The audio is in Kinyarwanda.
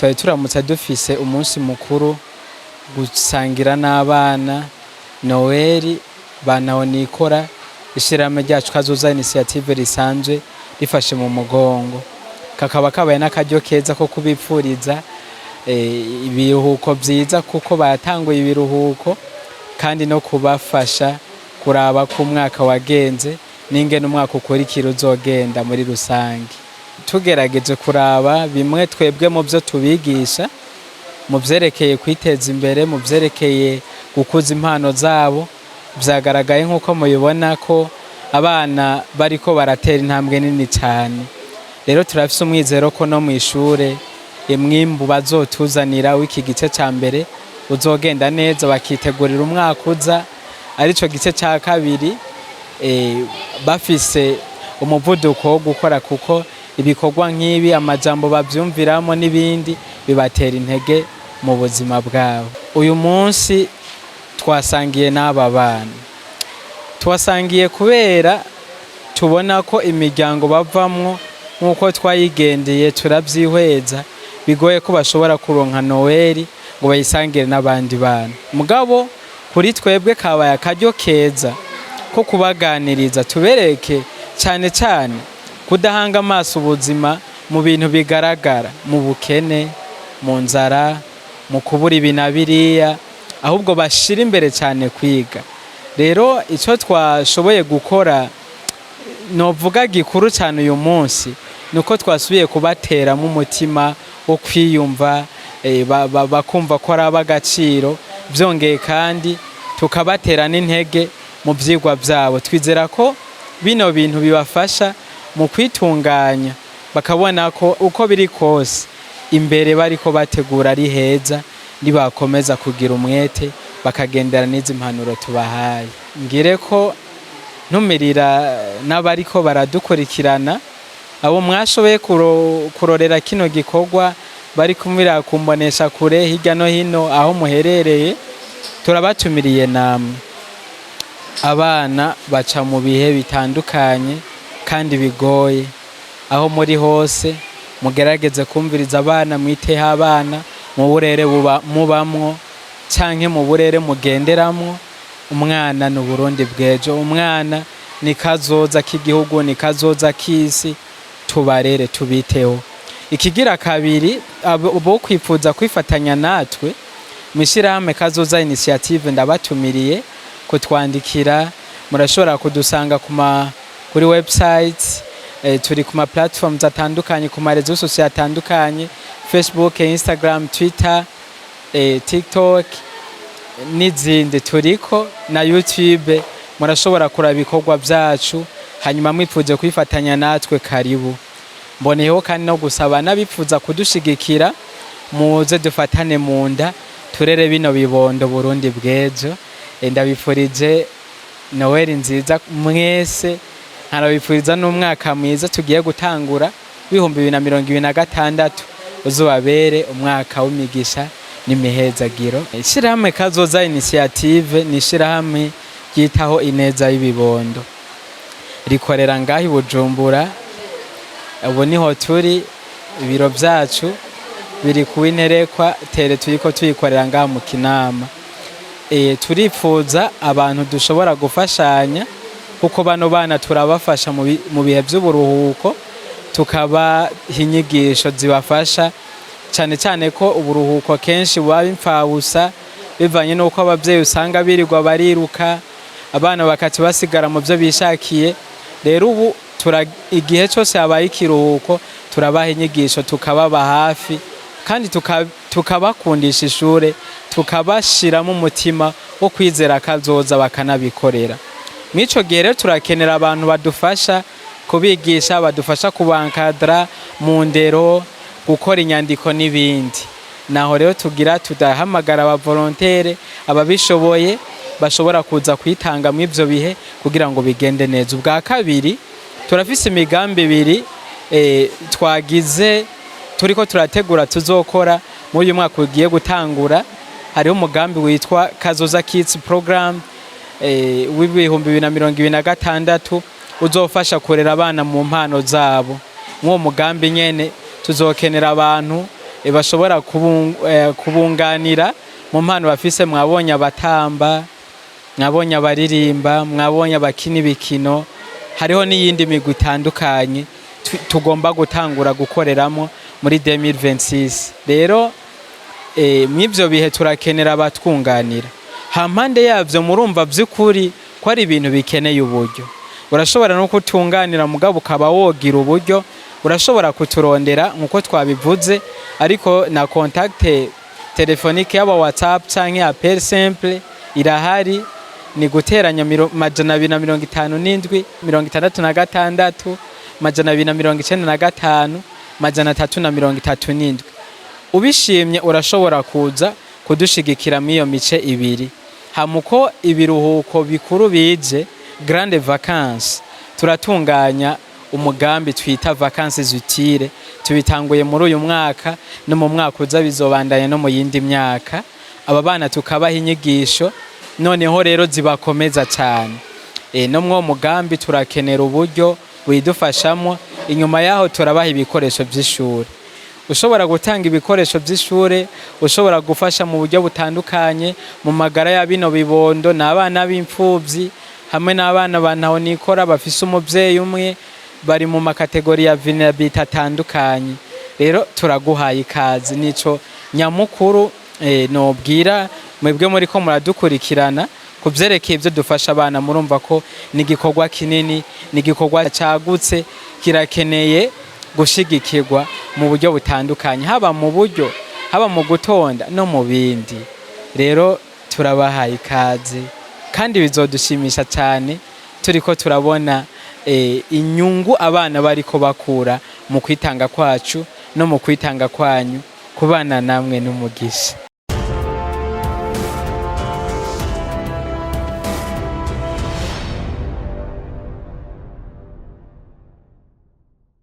twari turamutse dufise umunsi mukuru gusangira n'abana Noel banaho nikora ishirahamwe ryacu Kazoza Initiative risanzwe rifashe mu mugongo, kakaba kabaye n'akaryo keza ko kubipfuriza ibiruhuko vyiza kuko batanguye ibiruhuko, kandi no kubafasha kuraba ku mwaka wagenze n'ingene umwaka ukurikira uzogenda muri rusange. Tugerageje kuraba bimwe twebwe mu byo tubigisha mu vyerekeye kwiteza imbere, mu vyerekeye gukuza impano zabo, vyagaragaye nk'uko mubibona ko abana bariko baratera intambwe nini cyane. Rero turafise umwizero ko no mw'ishure imwimbu bazotuzanira w'iki gice ca mbere uzogenda neza, bakitegurira umwaka uza arico gice ca kabiri bafise umuvuduko wo gukora, kuko ibikorwa nk'ibi amajambo bavyumviramo n'ibindi bibatera intege mu buzima bwabo. Uyu munsi twasangiye n'aba bana, twasangiye kubera tubona ko imiryango bavamwo nk'uko twayigendeye turavyihweza, bigoye ko bashobora kuronka Noel ngo bayisangire n'abandi bana. Mugabo kuri twebwe kabaye akaryo keza ko kubaganiriza, tubereke cyane cyane kudahanga amaso ubuzima mu bintu bigaragara, mu bukene, mu nzara, mu kubura ibi na biriya, ahubwo bashira imbere cyane kwiga. Rero icyo twashoboye gukora novuga gikuru cyane uyu munsi nuko twasubiye kubateramo umutima wo kwiyumva, bakumva ko ari ab'agaciro, byongeye kandi tukabatera n'intege mu byigwa byabo. Twizera ko bino bintu bibafasha mu kwitunganya, bakabona ko uko biri kose imbere bariko bategura ari heza, nibakomeza kugira umwete bakagendera n'izi mpanuro tubahaye. Ngire ko ntumirira n'abariko baradukurikirana, abo mwashoboye kurorera kino gikorwa bari kumira kumbonesha kure hirya no hino aho muherereye, turabatumiriye namwe. Abana baca mu bihe bitandukanye kandi bigoye, aho muri hose mugerageze kumviriza abana, mwiteho abana mu burere mubamwo canke mu burere mugenderamwo. Umwana ni Burundi bw'ejo, umwana ni kazoza k'igihugu, ni kazoza k'isi, tubarere tubiteho. Ikigira kabiri, bo kwifuza kwifatanya natwe mw'ishirahamwe Kazoza Initiative, ndabatumiriye kutwandikira. Murashobora kudusanga kuri website, turi kuma platforms atandukanye, kuma rezo sosiyo atandukanye, Facebook, Instagram, Twitter, TikTok n'izindi turiko na YouTube. Murashobora kuraba ibikorwa byacu, hanyuma mwipfuze kwifatanya natwe, karibu. Mboneyeho kandi no gusaba n'abifuza kudushigikira, muze dufatane mu nda turere bino bibondo Burundi bw'ejo. Ndabifurije Noel nziza mwese, nkarabifuriza n'umwaka mwiza tugiye gutangura 2026 uzubabere umwaka w'imigisha n'imihezagiro. Ishirahamwe Kazoza Initiative ni ishirahamwe ryitaho ineza y'ibibondo, rikorera ngahi Bujumbura. Ubu niho turi, ibiro byacu biri kuwinterekwa tere, turiko tuyikorera ngaha mu Kinama. Turifuza abantu dushobora gufashanya, kuko bano bana turabafasha mu bihe by'uburuhuko, tukabaha inyigisho zibafasha cyane cyane ko uburuhuko kenshi buba impfabusa bivanye n'uko ababyeyi usanga birirwa bariruka, abana bakati basigara mu byo bishakiye. Rero ubu igihe cyose habaye ikiruhuko turabaha inyigisho, tukababa hafi, kandi tukabakundisha ishure, tukabashiramo umutima wo kwizera kazoza bakanabikorera. Mwico gihe rero turakenera abantu badufasha kubigisha, badufasha kubankadra mu ndero, gukora inyandiko n'ibindi. Naho rero tugira tudahamagara aba volontaire, ababishoboye bashobora kuza kwitanga mu ivyo bihe kugira ngo bigende neza. Ubwa kabiri, turafise imigambi ibiri twagize turiko turategura tuzokora muri uyu mwaka ugiye gutangura. Hariho umugambi witwa Kazoza Kids Program w'2026 uzofasha kurera abana mu mpano zabo. Mw'uwo mugambi nyene tuzokenera abantu bashobora kubunganira mu mpano bafise. Mwabonye abatamba, mwabonye abaririmba, mwabonye abakina ibikino, hariho n'iyindi migwi itandukanye tugomba gutangura gukoreramo muri 2026. Rero mw'ivyo bihe turakenera abatwunganira. Hampande yavyo murumva vy'ukuri ko ari ibintu bikeneye uburyo. Urashobora no kutunganira mugabo ukaba wogira uburyo, urashobora kuturondera nkuko twabivuze, ariko na contact telefonique yaba WhatsApp canke appel simple irahari, ni guteranya 257 66 295 337. Ubishimye urashobora kuza kudushigikira mw'iyo mice ibiri. Hamuko ibiruhuko bikuru bije grande vacances, turatunganya umugambi twita vacances utile. Tubitanguye muri uyu mwaka no mu mwaka uza bizobandanya no mu yindi myaka. Aba bana tukabaha inyigisho noneho rero zibakomeza cyane. No mwo mugambi turakenera uburyo widufashamo. Inyuma yaho turabaha ibikoresho by'ishuri. Ushobora gutanga ibikoresho by'ishure, ushobora gufasha mu buryo butandukanye mu magara ya bino bibondo, n'abana b'imfuvyi hamwe n'abana bantaho nikora bafise umuvyeyi umwe, bari mu makategori ya vulnerability atandukanye. Rero turaguhaye ikazi, nico nyamukuru nobwira mwebwe muri ko muradukurikirana kuvyerekeye ibyo dufasha abana. Murumva ko ni igikorwa kinini, ni igikorwa cagutse, kirakeneye gushigikirwa mu buryo butandukanye, haba mu buryo, haba mu gutonda no mu bindi. Rero turabahaye ikaze kandi bizodushimisha cyane turiko turabona inyungu abana bariko bakura mu kwitanga kwacu no mu kwitanga kwanyu kubana namwe n'umugisha.